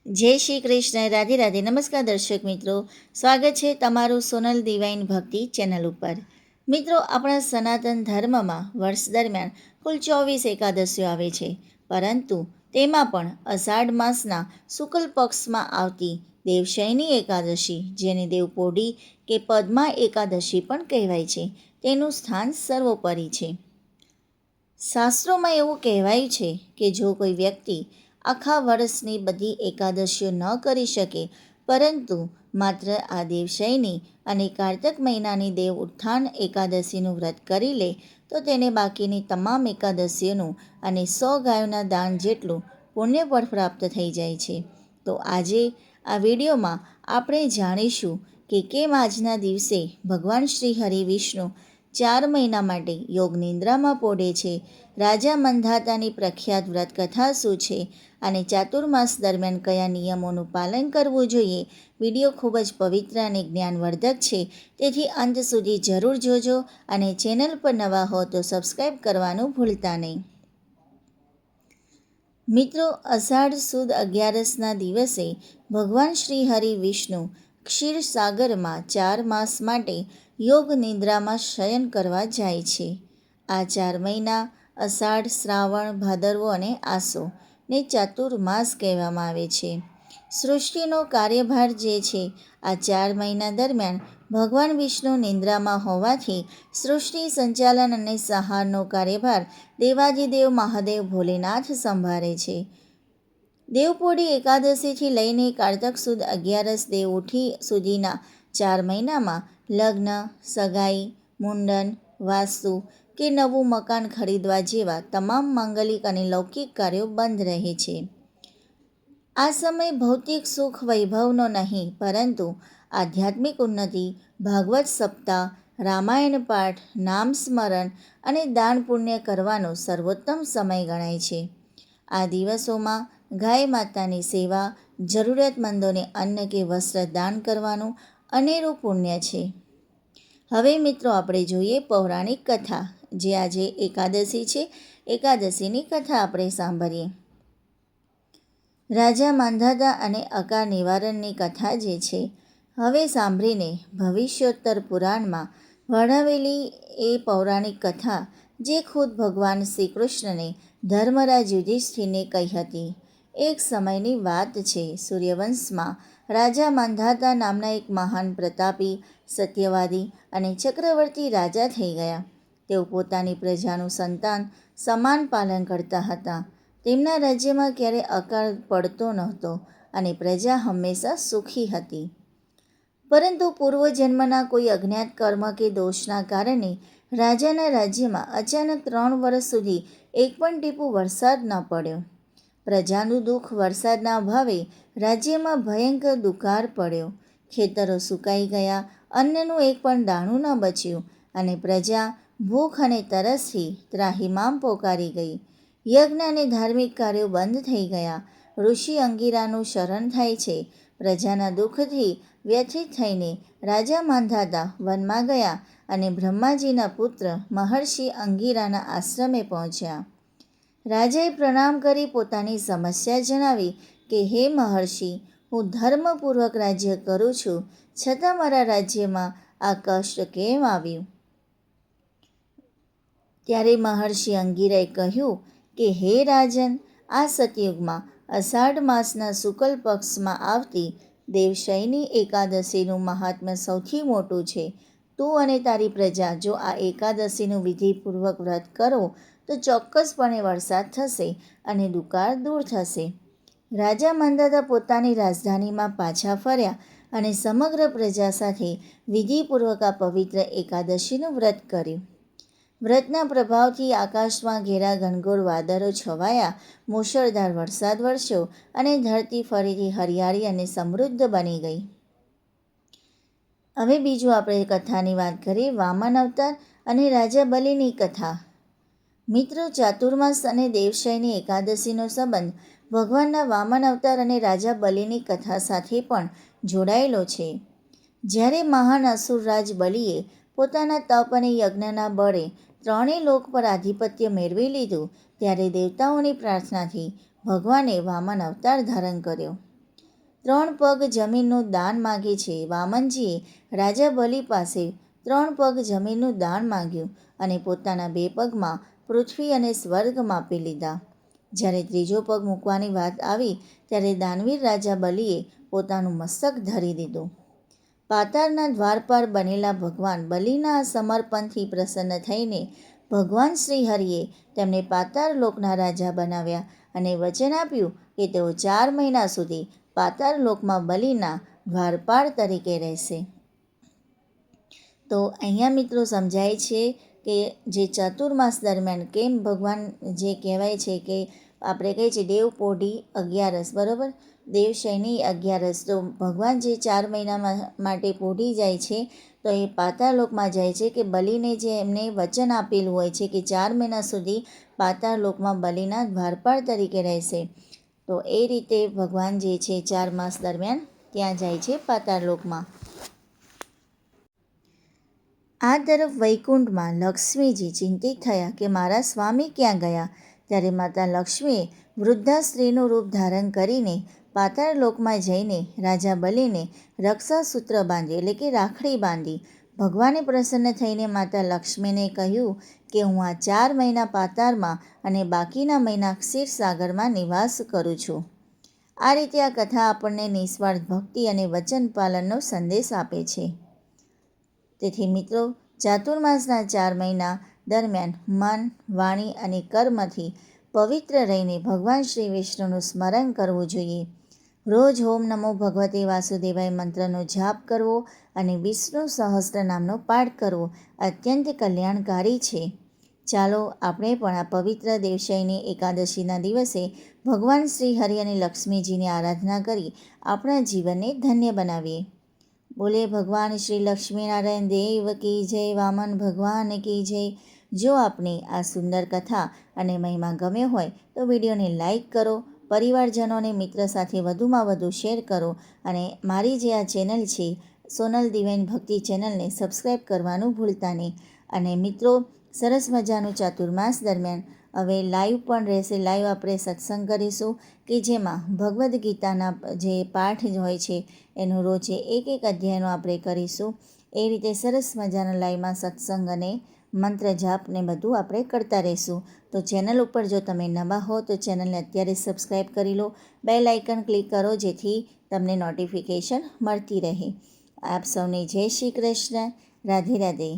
જય શ્રી કૃષ્ણ, રાધે રાધે. નમસ્કાર દર્શક મિત્રો, સ્વાગત છે તમારું સોનલ ડિવાઇન ભક્તિ ચેનલ ઉપર. મિત્રો, આપણા સનાતન ધર્મમાં વર્ષ દરમિયાન કુલ 24 એકાદશીઓ આવે છે, પરંતુ તેમાં પણ અષાઢ માસના શુક્લ પક્ષમાં આવતી દેવશયની એકાદશી, જેને દેવપોઢી કે પદ્મા એકાદશી પણ કહેવાય છે, તેનું સ્થાન સર્વોપરી છે. શાસ્ત્રોમાં એવું કહેવાયું છે કે જો કોઈ વ્યક્તિ આખા વર્ષની બધી એકાદશીઓ ન કરી શકે, પરંતુ માત્ર આ દેવશયની અને કારતક મહિનાની દેવ ઉત્થાન એકાદશીનું વ્રત કરી લે, તો તેને બાકીની તમામ એકાદશીઓનું અને 100 ગાયોના દાન જેટલું પુણ્યફળ પ્રાપ્ત થઈ જાય છે. તો આજે આ વિડીયોમાં આપણે જાણીશું કે કેમ આજના દિવસે ભગવાન શ્રી હરિ વિષ્ણુ 4 મહિના માટે યોગ નિંદ્રામાં પોઢે છે, રાજા મંધાતાની પ્રખ્યાત વ્રત કથા શું છે, અને ચાતુર્માસ દરમિયાન કયા નિયમોનું પાલન કરવું જોઈએ. વિડીયો ખૂબ જ પવિત્ર અને જ્ઞાનવર્ધક છે, તેથી અંત સુધી જરૂર જોજો, અને ચેનલ પર નવા હો તો સબસ્ક્રાઈબ કરવાનું ભૂલતા નહીં. મિત્રો, અષાઢ સુદ 11ના દિવસે ભગવાન શ્રી હરિ વિષ્ણુ ક્ષીરસાગરમાં 4 માસ માટે યોગ નિંદ્રામાં શયન કરવા જાય છે. આ 4 મહિના અષાઢ, શ્રાવણ, ભાદરવો અને આસો ને ચાતુર્માસ કહેવામાં આવે છે. સૃષ્ટિનો કાર્યભાર જે છે, આ 4 મહિના દરમિયાન ભગવાન વિષ્ણુ નિંદ્રામાં હોવાથી સૃષ્ટિ સંચાલન અને સંહારનો કાર્યભાર દેવાધિદેવ મહાદેવ ભોલેનાથ સંભાળે છે. દેવપોઢી એકાદશીથી લઈને કારતક સુદ 11 દેવઉઠી સુધીના 4 મહિનામાં લગ્ન, સગાઈ, મુંડન, વાસ્તુ કે નવું મકાન ખરીદવા જેવા તમામ માંગલિક અને લૌકિક કાર્યો બંધ રહે છે. આ સમય ભૌતિક સુખ વૈભવનો નહીં, પરંતુ આધ્યાત્મિક ઉન્નતિ, ભાગવત સપ્તાહ, રામાયણ પાઠ, નામ સ્મરણ અને દાન પુણ્ય કરવાનો સર્વોત્તમ સમય ગણાય છે. આ દિવસોમાં ગાય માતાની સેવા, જરૂરિયાતમંદોને અન્ન કે વસ્ત્ર દાન કરવાનું અનેરું પુણ્ય છે. હવે મિત્રો, આપણે જોઈએ પૌરાણિક કથા. જે આજે એકાદશી છે, એકાદશીની કથા આપણે સાંભળીએ. રાજા માંધાતા અને અકાળ નિવારણની કથા જે છે, હવે સાંભળીને ભવિષ્યોત્તર પુરાણમાં વર્ણવેલી એ પૌરાણિક કથા જે ખુદ ભગવાન શ્રી કૃષ્ણને ધર્મરાજ યુધિષ્ઠિરને કહી હતી. એક સમયની વાત છે. સૂર્યવંશમાં રાજા માંધાતા નામના એક મહાન પ્રતાપી, સત્યવાદી અને ચક્રવર્તી રાજા થઈ ગયા. તેઓ પોતાની પ્રજાનું સંતાન સમાન પાલન કરતા હતા. તેમના રાજ્યમાં ક્યારેય અકાળ પડતો નહોતો અને પ્રજા હંમેશા સુખી હતી. પરંતુ પૂર્વજન્મના કોઈ અજ્ઞાત કર્મ કે દોષના કારણે રાજાના રાજ્યમાં અચાનક 3 વર્ષ સુધી એક પણ ટીપું વરસાદ ન પડ્યો. પ્રજાનું દુઃખ વરસાદના અભાવે રાજ્યમાં ભયંકર દુકાળ પડ્યો. ખેતરો સુકાઈ ગયા, અન્નનું એક પણ દાણું ન બચ્યું, અને પ્રજા ભૂખ અને તરસથી ત્રાહિમામ પોકારી ગઈ. યજ્ઞ અને ધાર્મિક કાર્યો બંધ થઈ ગયા. ઋષિ અંગિરાનું શરણ થાય છે. પ્રજાના દુઃખથી વ્યથિત થઈને રાજા માંધાતા વનમાં ગયા અને બ્રહ્માજીના પુત્ર મહર્ષિ અંગિરાના આશ્રમે પહોંચ્યા. રાજાએ પ્રણામ કરી પોતાની સમસ્યા જણાવી કે હે મહર્ષિ, હું ધર્મપૂર્વક રાજ્ય કરું છું, છતાં મારા રાજ્યમાં આ કષ્ટ કેમ આવ્યું? ત્યારે મહર્ષિ અંગિરાએ કહ્યું કે હે રાજન, આ સતયુગમાં અષાઢ માસના શુક્લ પક્ષમાં આવતી દેવશયની એકાદશીનું મહાત્મ્ય સૌથી મોટું છે. તું અને તારી પ્રજા જો આ એકાદશીનું વિધિપૂર્વક વ્રત કરો તો ચોક્કસપણે વરસાદ થશે અને દુકાળ દૂર થશે. રાજા માંધાતા પોતાની રાજધાનીમાં પાછા ફર્યા અને સમગ્ર પ્રજા સાથે વિધિપૂર્વક આ પવિત્ર એકાદશીનું વ્રત કર્યું. વ્રતના પ્રભાવથી આકાશમાં ઘેરા ઘનઘોર વાદળો છવાયા, મુશળધાર વરસાદ વરસ્યો અને ધરતી ફરીથી હરિયાળી અને સમૃદ્ધ બની ગઈ. હવે બીજું આપણે કથાની વાત કરીએ, વામન અવતાર અને રાજા બલિની કથા. મિત્રો, ચાતુર્માસ અને દેવશયની એકાદશીનો સંબંધ ભગવાનના વામન અવતાર અને રાજા બલિની કથા સાથે પણ જોડાયેલો છે. જ્યારે મહાન અસુરરાજ બલિએ પોતાના તપ અને યજ્ઞના બળે 3 લોક પર આધિપત્ય મેળવી લીધું, ત્યારે દેવતાઓની પ્રાર્થનાથી ભગવાને વામન અવતાર ધારણ કર્યો. 3 પગ જમીનનું દાન માગે છે. વામનજીએ રાજા બલિ પાસે 3 પગ જમીનનું દાન માંગ્યું અને પોતાના 2 પગમાં પૃથ્વી અને સ્વર્ગ માપી લીધા. જ્યારે ત્રીજો પગ મૂકવાની વાત આવી ત્યારે દાનવીર રાજા બલિએ પોતાનું મસ્તક ધરી દીધું. પાતાળના દ્વારપાળ બનેલા ભગવાન બલિના આ સમર્પણથી પ્રસન્ન થઈને ભગવાન શ્રીહરિએ તેમને પાતાળ લોકના રાજા બનાવ્યા અને વચન આપ્યું કે તેઓ 4 મહિના સુધી પાતાળ લોકમાં બલિના દ્વારપાળ તરીકે રહેશે. તો અહીંયા મિત્રો સમજાય છે કે જે ચાતુર્માસ દરમિયાન કેમ ભગવાન જે કહેવાય છે કે આપણે કહીએ છીએ દેવપોઢી 11, બરાબર, દેવશયની 11, તો ભગવાન જે 4 મહિના માટે પોઢી જાય છે તો એ પાતાળલોકમાં જાય છે કે બલિને જે એમને વચન આપેલું હોય છે કે 4 મહિના સુધી પાતાળલોકમાં બલિના દ્વારપાળ તરીકે રહેશે. તો એ રીતે ભગવાન જે છે 4 માસ દરમિયાન ત્યાં જાય છે પાતાળલોકમાં. આ તરફ વૈકુંઠમાં લક્ષ્મીજી ચિંતિત થયા કે મારા સ્વામી ક્યાં ગયા. ત્યારે માતા લક્ષ્મીએ વૃદ્ધા સ્ત્રીનું રૂપ ધારણ કરીને પાતાળલોકમાં જઈને રાજા બલિને રક્ષાસૂત્ર બાંધી એટલે કે રાખડી બાંધી. ભગવાને પ્રસન્ન થઈને માતા લક્ષ્મીને કહ્યું કે હું આ 4 મહિના પાતાળમાં અને બાકીના મહિના ક્ષીરસાગરમાં નિવાસ કરું છું. આ રીતે આ કથા આપણને નિસ્વાર્થ ભક્તિ અને વચન પાલનનો સંદેશ આપે છે. તેથી મિત્રો, ચાતુર્માસના 4 મહિના દરમિયાન મન, વાણી અને કર્મથી પવિત્ર રહીને ભગવાન શ્રી વિષ્ણુનું સ્મરણ કરવું જોઈએ. રોજ ઓમ નમો ભગવતે વાસુદેવાય મંત્રનો જાપ કરવો અને વિષ્ણુ સહસ્ત્ર નામનો પાઠ કરવો અત્યંત કલ્યાણકારી છે. ચાલો આપણે પણ આ પવિત્ર દેવશયની એકાદશીના દિવસે ભગવાન શ્રી હરિ અને લક્ષ્મીજીની આરાધના કરી આપણા જીવનને ધન્ય બનાવીએ. બોલે ભગવાન શ્રી લક્ષ્મીનારાયણ દેવ કી જય, વામન ભગવાન કી જય. જો આપને આ સુંદર કથા અને મહિમા ગમ્યો હોય તો વિડીયોને લાઈક કરો, પરિવારજનો અને મિત્ર સાથે વધુમાં વધુ શેર કરો અને મારી જે આ ચેનલ છે સોનલ ડિવાઇન ભક્તિ ચેનલને સબસ્ક્રાઈબ કરવાનું ભૂલતા નહીં. અને મિત્રો, સરસ મજાનું ચાતુર્માસ દરમિયાન હવે લાઈવ પણ રહેશે. લાઈવ આપણે સત્સંગ કરીશું કે જેમાં ભગવદ્ ગીતાના જે પાઠ હોય છે એનું રોજે એક અધ્યાયનો આપણે કરીશું. એ રીતે સરસ મજાના લાઈવમાં સત્સંગ અને મંત્ર જાપને બધું આપણે કરતા રહીશું. તો ચેનલ ઉપર જો તમે નવા હો તો ચેનલને અત્યારે સબસ્ક્રાઈબ કરી લો, બેલ આઇકન ક્લિક કરો જેથી તમને નોટિફિકેશન મળતી રહે. આપ સૌને જય શ્રી કૃષ્ણ. રાધે રાધે.